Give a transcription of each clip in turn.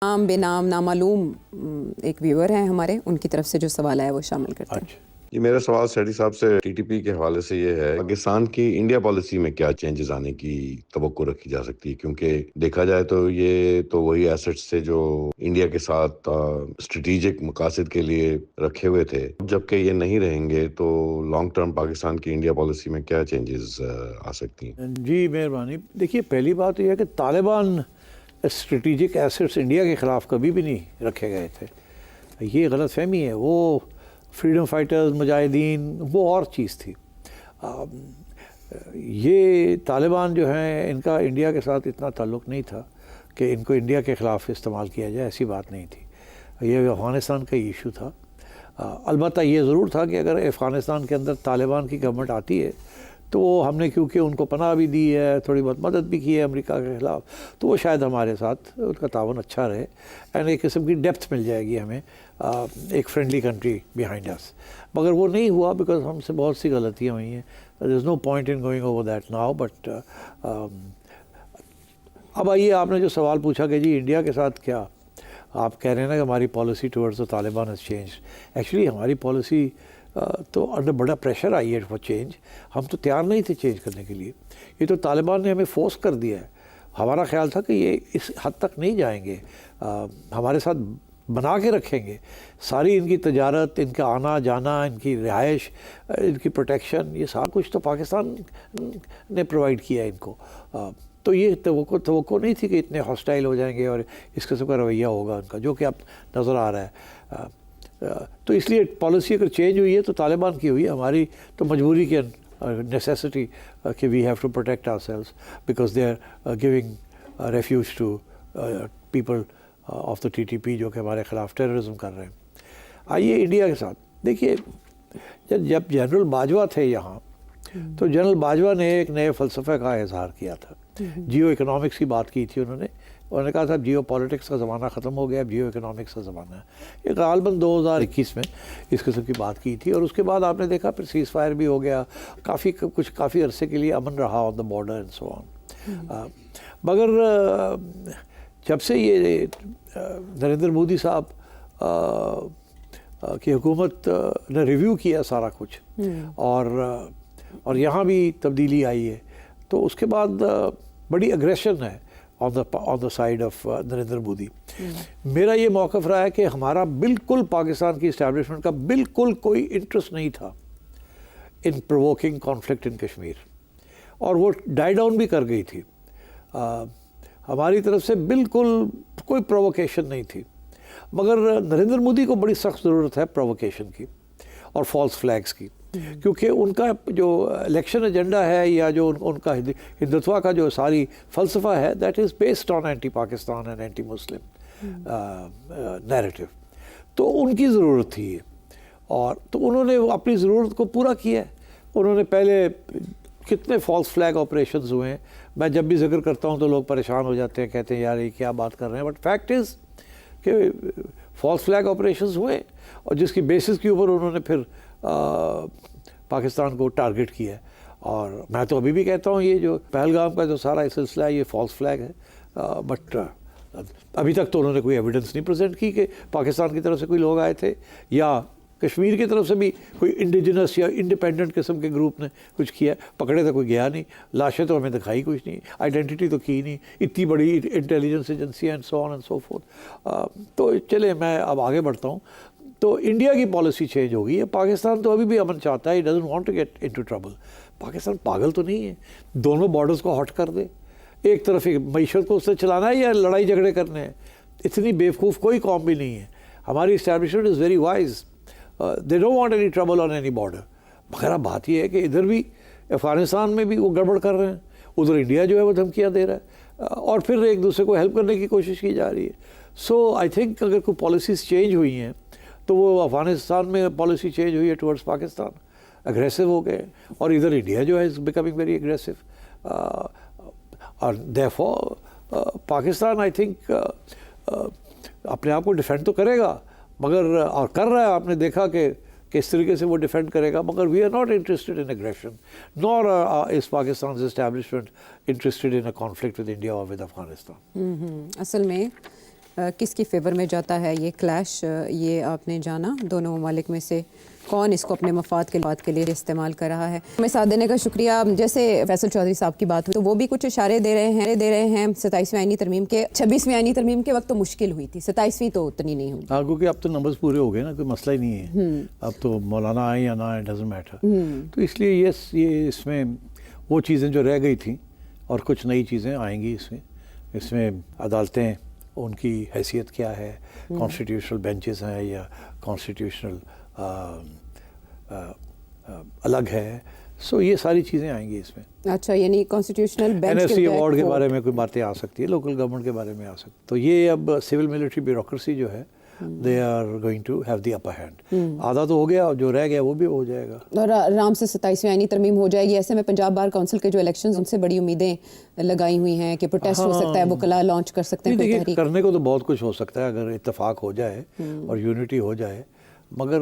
نام بے نام نامعلوم ایک ویور ہیں ہمارے، ان کی طرف سے جو سوال آیا وہ شامل کرتے ہیں۔ جی، میرا سوال سیٹھی صاحب سے ٹی ٹی پی کے حوالے سے یہ ہے، پاکستان کی انڈیا پالیسی میں کیا چینجز آنے کی توقع رکھی جا سکتی ہے؟ کیونکہ دیکھا جائے تو یہ تو وہی ایسٹس تھے جو انڈیا کے ساتھ اسٹریٹجک مقاصد کے لیے رکھے ہوئے تھے، جبکہ یہ نہیں رہیں گے تو لانگ ٹرم پاکستان کی انڈیا پالیسی میں کیا چینجز آ سکتی ہیں؟ جی مہربانی۔ دیکھیے، پہلی بات یہ ہے کہ طالبان اسٹریٹجک ایسٹس انڈیا کے خلاف کبھی بھی نہیں رکھے گئے تھے، یہ غلط فہمی ہے۔ وہ فریڈم فائٹرز، مجاہدین، وہ اور چیز تھی۔ یہ طالبان جو ہیں، ان کا انڈیا کے ساتھ اتنا تعلق نہیں تھا کہ ان کو انڈیا کے خلاف استعمال کیا جائے، ایسی بات نہیں تھی۔ یہ افغانستان کا ایشو تھا۔ البتہ یہ ضرور تھا کہ اگر افغانستان کے اندر طالبان کی گورنمنٹ آتی ہے تو ہم نے کیونکہ ان کو پناہ بھی دی ہے، تھوڑی بہت مدد بھی کی ہے امریکہ کے خلاف، تو وہ شاید ہمارے ساتھ ان کا تعاون اچھا رہے، اینڈ ایک قسم کی ڈیپتھ مل جائے گی ہمیں، ایک فرینڈلی کنٹری بیہائنڈ اس۔ مگر وہ نہیں ہوا بیکاز ہم سے بہت سی غلطیاں ہوئی ہیں۔ There is no point in going over that now, but اب آئیے، آپ نے جو سوال پوچھا کہ جی انڈیا کے ساتھ کیا، آپ کہہ رہے ہیں نا کہ ہماری policy towards Taliban has change. Actually ہماری پالیسی تو انڈر بڑا پریشر آئی ہے فار چینج، ہم تو تیار نہیں تھے چینج کرنے کے لیے، یہ تو طالبان نے ہمیں فورس کر دیا ہے۔ ہمارا خیال تھا کہ یہ اس حد تک نہیں جائیں گے، ہمارے ساتھ بنا کے رکھیں گے، ساری ان کی تجارت، ان کا آنا جانا، ان کی رہائش، ان کی پروٹیکشن، یہ سارا کچھ تو پاکستان نے پرووائڈ کیا ہے ان کو۔ تو یہ توقع نہیں تھی کہ اتنے ہاسٹائل ہو جائیں گے اور اس قسم کا رویہ ہوگا ان کا، جو کہ اب نظر آ رہا ہے۔ تو اس لیے پالیسی اگر چینج ہوئی ہے تو طالبان کی ہوئی ہے، ہماری تو مجبوری کے نیسیسٹی کہ we have to protect ourselves because they are giving refuge to people of the T T P, جو کہ ہمارے خلاف ٹیررزم کر رہے ہیں۔ آئیے انڈیا کے ساتھ دیکھیے، جب جنرل باجوہ تھے یہاں تو جنرل باجوہ نے ایک نئے فلسفے کا اظہار کیا تھا، جیو اکنامکس کی بات کی تھی انہوں نے کہا تھا جیو پالیٹکس کا زمانہ ختم ہو گیا، اب جیو اکنامکس کا زمانہ ہے۔ یہ غالباً 2021 میں اس قسم کی بات کی تھی، اور اس کے بعد آپ نے دیکھا پھر سیز فائر بھی ہو گیا، کافی عرصے کے لیے امن رہا آن دا بارڈر اینڈ سو آن۔ مگر جب سے یہ نریندر مودی صاحب کی حکومت نے ریویو کیا سارا کچھ، اور یہاں بھی تبدیلی آئی ہے، تو اس کے بعد بڑی اگریشن ہے on the side of Narendra Modi. میرا یہ موقف رہا ہے کہ ہمارا بالکل پاکستان کی اسٹیبلشمنٹ کا بالکل کوئی انٹرسٹ نہیں تھا ان پرووکنگ کانفلکٹ ان کشمیر، اور وہ ڈائی ڈاؤن بھی کر گئی تھی۔ ہماری طرف سے بالکل کوئی پرووکیشن نہیں تھی، مگر نریندر مودی کو بڑی سخت ضرورت ہے پرووکیشن کی اور فالس فلیگز کی، کیونکہ ان کا جو الیکشن ایجنڈا ہے یا جو ان کا ہندوتوا کا جو ساری فلسفہ ہے، that is based on anti Pakistan and anti Muslim narrative, تو ان کی ضرورت تھی یہ، اور تو انہوں نے اپنی ضرورت کو پورا کیا ہے۔ انہوں نے پہلے کتنے فالس فلیگ آپریشنز ہوئے ہیں، میں جب بھی ذکر کرتا ہوں تو لوگ پریشان ہو جاتے ہیں، کہتے ہیں یار یہ کیا بات کر رہے ہیں، بٹ فیکٹ از کہ فالس فلیگ آپریشنز ہوئے، اور جس کی بیسس کے اوپر انہوں نے پھر پاکستان کو ٹارگٹ کیا ہے۔ اور میں تو ابھی بھی کہتا ہوں یہ جو پہلگام کا جو سارا سلسلہ ہے یہ فالس فلیگ ہے، بٹ ابھی تک تو انہوں نے کوئی ایویڈنس نہیں پریزنٹ کی کہ پاکستان کی طرف سے کوئی لوگ آئے تھے، یا کشمیر کی طرف سے بھی کوئی انڈیجنس یا انڈیپینڈنٹ قسم کے گروپ نے کچھ کیا۔ پکڑے تو کوئی گیا نہیں، لاشیں تو ہمیں دکھائی کچھ نہیں، آئیڈینٹی تو کی نہیں، اتنی بڑی intelligence agency and so on and so forth. تو چلے میں اب آگے بڑھتا ہوں۔ تو انڈیا کی پالیسی چینج ہو گئی ہے، پاکستان تو ابھی بھی امن چاہتا ہے، doesn't want to get into trouble. Pakistan پاگل تو نہیں ہے، دونوں بارڈرز کو ہٹ کر دے، ایک طرف معیشت کو اس سے چلانا ہے یا لڑائی جھگڑے کرنے ہیں، اتنی بیوقوف کوئی قوم بھی نہیں ہے۔ ہماری establishment is very wise, they don't want any trouble on any border. مگر اب بات یہ ہے کہ ادھر بھی افغانستان میں بھی وہ گڑبڑ کر رہے ہیں، ادھر انڈیا جو ہے وہ دھمکیاں دے رہا ہے، اور پھر ایک دوسرے کو ہیلپ کرنے کی کوشش کی جا رہی ہے۔ سو آئی تھنک اگر کوئی پالیسیز چینج ہوئی ہیں تو وہ افغانستان میں پالیسی چینج ہوئی ہے ٹورڈز پاکستان، اگریسو ہو گئے، اور ادھر انڈیا جو ہے از بیکمنگ ویری اگریسو، اور دیرفور پاکستان آئی تھنک اپنے آپ کو ڈیفینڈ تو کرے گا، مگر اور کر رہا ہے، آپ نے دیکھا کہ کس طریقے سے وہ ڈیفینڈ کرے گا، مگر we are not interested in aggression, nor is Pakistan establishment interested in a conflict with India اور ود افغانستان۔ اصل میں کس کی فیور میں جاتا ہے یہ کلیش؟ یہ آپ نے جانا دونوں ممالک میں سے کون اس کو اپنے مفاد کے لیے استعمال کر رہا ہے. ہمیں ساتھ دینے کا شکریہ. جیسے فیصل چودھری صاحب کی بات ہوئی تو وہ بھی کچھ اشارے دے رہے ہیں 27ویں آئینی ترمیم کے. 26ویں آئینی ترمیم کے وقت تو مشکل ہوئی تھی, 27ویں تو اتنی نہیں ہوئی. ہاں, کیونکہ اب تو نمبرز پورے ہو گئے نا, کوئی مسئلہ ہی نہیں ہے. اب تو مولانا آئے یا نہ آئے ڈزنٹ میٹر. تو اس لیے یہ اس میں وہ چیزیں جو رہ گئی تھیں اور کچھ نئی چیزیں آئیں گی اس میں عدالتیں, ان کی حیثیت کیا ہے, کانسٹیٹیوشنل بینچز ہیں یا کانسٹیٹیوشنل الگ ہے. سو یہ ساری چیزیں آئیں گی اس میں. اچھا, یعنی کانسٹیٹیوشنل بینچ NSC ایوارڈ کے بارے میں کوئی باتیں آ سکتی ہے, لوکل گورنمنٹ کے بارے میں آ سکتی. تو یہ اب سول ملٹری بیوروکریسی جو ہے they are going to have the upper hand. آدھا تو ہو گیا, اور جو رہ گیا وہ بھی ہو جائے گا. اور آرام سے 27ویں آئینی ترمیم ہو جائے گی. ایسے میں پنجاب بار کونسل کے جو الیکشنز ان سے بڑی امیدیں لگائی ہوئی ہیں کہ پروٹیسٹ ہو سکتا ہے, وکلاء لانچ کر سکتے ہیں کوئی تحریک. کرنے کو تو بہت کچھ ہو سکتا ہے اگر اتفاق ہو جائے اور یونٹی ہو جائے, مگر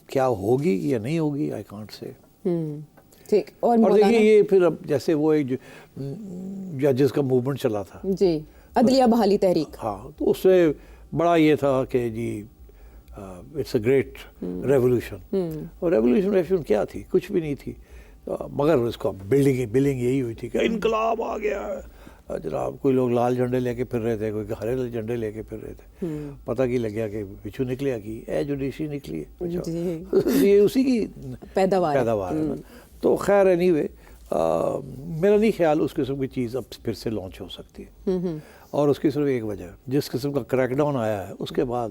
کیا ہوگی یا نہیں ہوگی آئی کانٹ سے. ٹھیک. اور دیکھیے یہ پھر اب جیسے وہ ایک ججز کا موومنٹ چلا تھا جی, عدلیہ بحالی تحریک, ہاں, تو اس سے بڑا یہ تھا کہ جی اٹس اے گریٹ ریولیوشن. اور ریولیوشن کیا تھی؟ کچھ بھی نہیں تھی, مگر اس کو بلڈنگ یہی ہوئی تھی کہ انقلاب آ گیا ہے جناب. کوئی لوگ لال جھنڈے لے کے پھر رہے تھے, کوئی ہرے جھنڈے لے کے پھر رہے تھے. پتہ کی لگ گیا کہ بچھو نکلیا کی جوڈیشری نکلی ہے, یہ اسی کی پیداوار ہے نا. تو خیر اینی وے میرا نہیں خیال اس قسم کی چیز اب پھر سے لانچ ہو سکتی ہے. اور اس کی صرف ایک وجہ, جس قسم کا کریک ڈاؤن آیا ہے اس کے بعد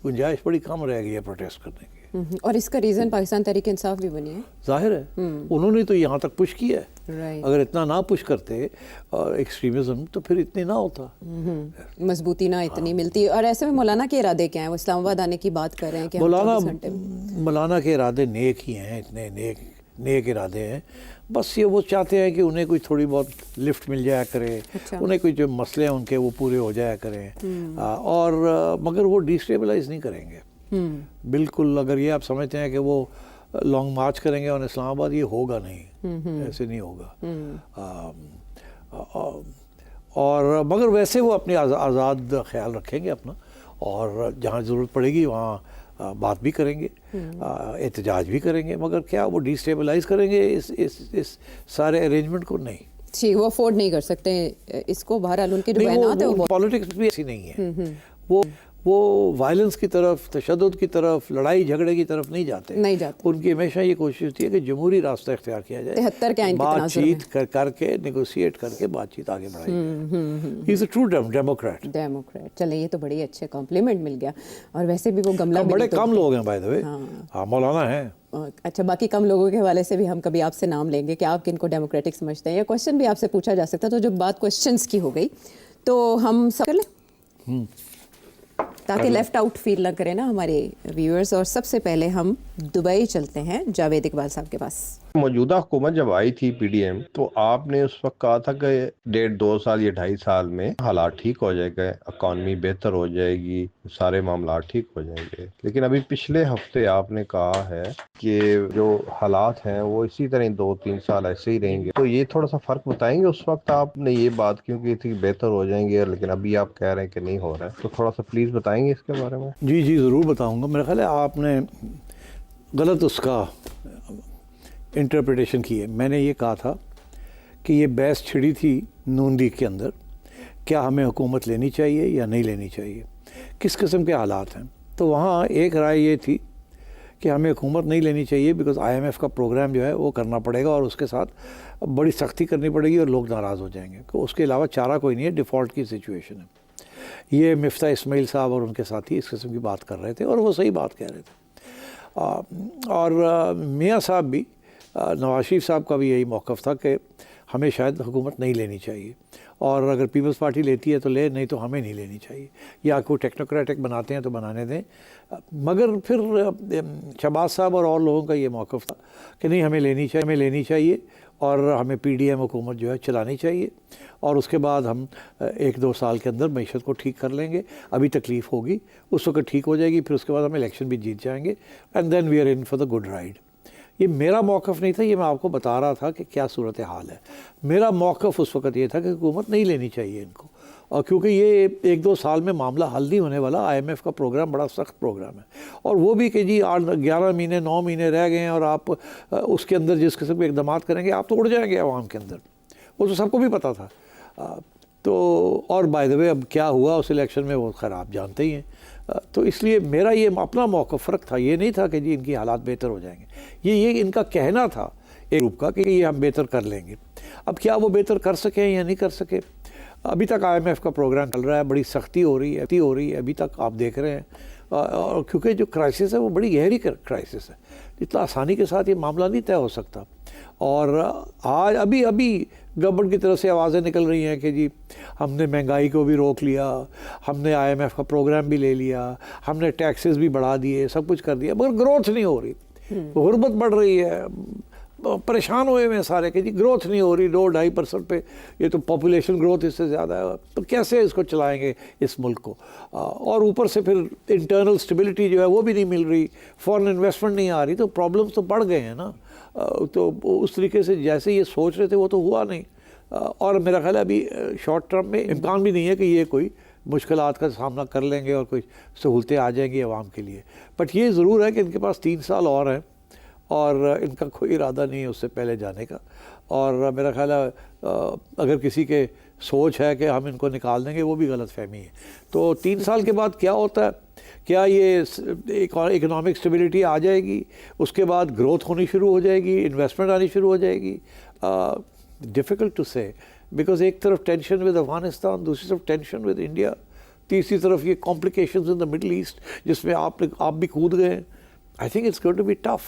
گنجائش بڑی کم رہ گئی ہے پروٹیسٹ کرنے کی. اور اس کا ریزن پاکستان تحریک انصاف بھی بنی ہے. ظاہر ہے انہوں نے تو یہاں تک پش کیا ہے. اگر اتنا نہ پش کرتے ایکسٹریمزم تو پھر اتنی نہ ہوتا, مضبوطی نہ اتنی ملتی. اور ایسے میں مولانا کے ارادے کیا ہیں؟ وہ اسلام آباد آنے کی بات کر رہے ہیں کہ مولانا کے ارادے نیک ہی ہیں, اتنے نیک ارادے ہیں. بس یہ وہ چاہتے ہیں کہ انہیں کوئی تھوڑی بہت لفٹ مل جایا کرے, انہیں کوئی جو مسئلے ہیں ان کے وہ پورے ہو جایا کریں. اور مگر وہ ڈیسٹیبلائز نہیں کریں گے بالکل. اگر یہ آپ سمجھتے ہیں کہ وہ لانگ مارچ کریں گے اور اسلام آباد, یہ ہوگا نہیں, ایسے نہیں ہوگا. اور مگر ویسے وہ اپنی آزاد خیال رکھیں گے اپنا, اور جہاں ضرورت پڑے گی وہاں بات بھی کریں گے, احتجاج بھی کریں گے. مگر کیا وہ ڈیسٹیبلائز کریں گے اس سارے ارینجمنٹ کو؟ نہیں. جی, وہ افورڈ نہیں کر سکتے اس کو. بہرحال ان کے جو بیانات ہیں وہ پالیٹکس بھی ایسی نہیں ہے. وہ وائلنس کی طرف, تشدد کی طرف, لڑائی جھگڑے کی طرف نہیں جاتے. ان کی ہمیشہ یہ کوشش ہوتی ہے کہ جمہوری راستہ اختیار کیا جائے, 73 کے آئین کے تناظر میں بات چیت کر کے نیگوشیٹ کر کے بات چیت آگے بڑھائی جائے. ہی از اے ٹرو ڈیموکریٹ. چلے, یہ تو بڑی اچھے کمپلیمنٹ مل گیا. اور ویسے بھی وہ گملہ بڑے کم لوگ ہیں بائی دی وے. ہاں, مولانا ہیں. اچھا, باقی کم لوگوں کے حوالے سے بھی ہم کبھی آپ سے نام لیں گے کہ آپ کن کو ڈیموکریٹک سمجھتے ہیں, یا کوشچن بھی آپ سے پوچھا جا سکتا. تو جب بات کوشچنس کی ہو گئی تو ہم سب کر لیں تاکہ لیفٹ آؤٹ فیل نہ کریں نا ہمارے ویورز. اور سب سے پہلے ہم دبئی چلتے ہیں جاوید اقبال صاحب کے پاس. موجودہ حکومت جب آئی تھی پی ڈی ایم, تو آپ نے اس وقت کہا تھا کہ 1.5-2 سال یا 2.5 سال میں حالات ٹھیک ہو جائے گا, اکانومی بہتر ہو جائے گی, سارے معاملات ٹھیک ہو جائیں گے. لیکن ابھی پچھلے ہفتے آپ نے کہا ہے کہ جو حالات ہیں وہ اسی طرح 2-3 سال ایسے ہی رہیں گے. تو یہ تھوڑا سا فرق بتائیں گے؟ اس وقت آپ نے یہ بات کیوں کی تھی بہتر ہو جائیں گے, لیکن ابھی آپ کہہ رہے ہیں کہ نہیں ہو رہا ہے, تو تھوڑا سا پلیز بتائیں گے اس کے بارے میں. جی ضرور بتاؤں گا. میرا خیال ہے آپ نے غلط اس کا انٹرپریٹیشن کی ہے. میں نے یہ کہا تھا کہ یہ بحث چھڑی تھی نون لیگ کے اندر, کیا ہمیں حکومت لینی چاہیے یا نہیں لینی چاہیے, کس قسم کے حالات ہیں. تو وہاں ایک رائے یہ تھی کہ ہمیں حکومت نہیں لینی چاہیے بیکاز IMF کا پروگرام جو ہے وہ کرنا پڑے گا, اور اس کے ساتھ بڑی سختی کرنی پڑے گی اور لوگ ناراض ہو جائیں گے. اس کے علاوہ چارہ کوئی نہیں ہے, ڈیفالٹ کی سچویشن ہے. یہ مفتاح اسماعیل صاحب اور ان کے ساتھی اس قسم کی بات کر رہے تھے, اور وہ صحیح بات کہہ رہے تھے. اور میاں صاحب بھی, نواز شریف صاحب کا بھی یہی موقف تھا کہ ہمیں شاید حکومت نہیں لینی چاہیے, اور اگر پیپلز پارٹی لیتی ہے تو لے, نہیں تو ہمیں نہیں لینی چاہیے, یا کوئی ٹیکنوکریٹک بناتے ہیں تو بنانے دیں. مگر پھر شہباز صاحب اور لوگوں کا یہ موقف تھا کہ نہیں, ہمیں لینی چاہیے اور ہمیں PDM حکومت جو ہے چلانی چاہیے, اور اس کے بعد ہم 1-2 سال کے اندر معیشت کو ٹھیک کر لیں گے. ابھی تکلیف ہوگی, اس وقت ٹھیک ہو جائے گی, پھر اس کے بعد ہم الیکشن بھی جیت جائیں گے, and then we are in for the good ride. یہ میرا موقف نہیں تھا, یہ میں آپ کو بتا رہا تھا کہ کیا صورت حال ہے. میرا موقف اس وقت یہ تھا کہ حکومت نہیں لینی چاہیے ان کو, اور کیونکہ یہ 1-2 سال میں معاملہ حل نہیں ہونے والا. IMF کا پروگرام بڑا سخت پروگرام ہے, اور وہ بھی کہ جی 11 مہینے 9 مہینے رہ گئے ہیں اور آپ اس کے اندر جس قسم کے اقدامات کریں گے آپ تو اڑ جائیں گے عوام کے اندر. وہ تو سب کو بھی پتہ تھا. تو اور بائی دا وے اب کیا ہوا اس الیکشن میں وہ خیر آپ جانتے ہی ہیں. تو اس لیے میرا یہ اپنا موقف فرق تھا, یہ نہیں تھا کہ جی ان کی حالات بہتر ہو جائیں گے. یہ ان کا کہنا تھا ایک گروپ کا کہ یہ ہم بہتر کر لیں گے. اب کیا وہ بہتر کر سکیں یا نہیں کر سکے, ابھی تک IMF کا پروگرام چل رہا ہے, بڑی سختی ہو رہی ہے ابھی تک آپ دیکھ رہے ہیں. اور کیونکہ جو کرائسس ہے وہ بڑی گہری کرائسس ہے, اتنا آسانی کے ساتھ یہ معاملہ نہیں طے ہو سکتا. اور آج ابھی گورنمنٹ کی طرف سے آوازیں نکل رہی ہیں کہ جی ہم نے مہنگائی کو بھی روک لیا, ہم نے IMF کا پروگرام بھی لے لیا, ہم نے ٹیکسز بھی بڑھا دیے, سب کچھ کر دیا, مگر گروتھ نہیں ہو رہی. غربت بڑھ رہی ہے, پریشان ہوئے ہیں سارے کہ جی گروتھ نہیں ہو رہی 2-2.5% پہ, یہ تو پاپولیشن گروتھ اس سے زیادہ ہے, تو کیسے اس کو چلائیں گے اس ملک کو. اور اوپر سے پھر انٹرنل اسٹیبلٹی جو ہے وہ بھی نہیں مل رہی, فورن انویسٹمنٹ نہیں آ رہی, تو پرابلمس تو بڑھ گئے ہیں نا. تو اس طریقے سے جیسے یہ سوچ رہے تھے وہ تو ہوا نہیں. اور میرا خیال ہے ابھی شارٹ ٹرم میں امکان بھی نہیں ہے کہ یہ کوئی مشکلات کا سامنا کر لیں گے اور کوئی سہولتیں آ جائیں گی عوام کے لیے. بٹ یہ ضرور ہے کہ ان کے پاس 3 سال اور ہیں اور ان کا کوئی ارادہ نہیں ہے اس سے پہلے جانے کا. اور میرا خیال ہے اگر کسی کے سوچ ہے کہ ہم ان کو نکال دیں گے وہ بھی غلط فہمی ہے. تو 3 سال کے بعد کیا ہوتا ہے, کیا یہ اکنامک اسٹیبلٹی آ جائے گی, اس کے بعد گروتھ ہونی شروع ہو جائے گی, انویسٹمنٹ آنی شروع ہو جائے گی, ڈیفیکلٹ ٹو سے, بیکاز ایک طرف ٹینشن ود افغانستان, دوسری طرف ٹینشن ود انڈیا, تیسری طرف یہ complications in the middle east جس میں آپ بھی کود گئے. I think it's going to be tough.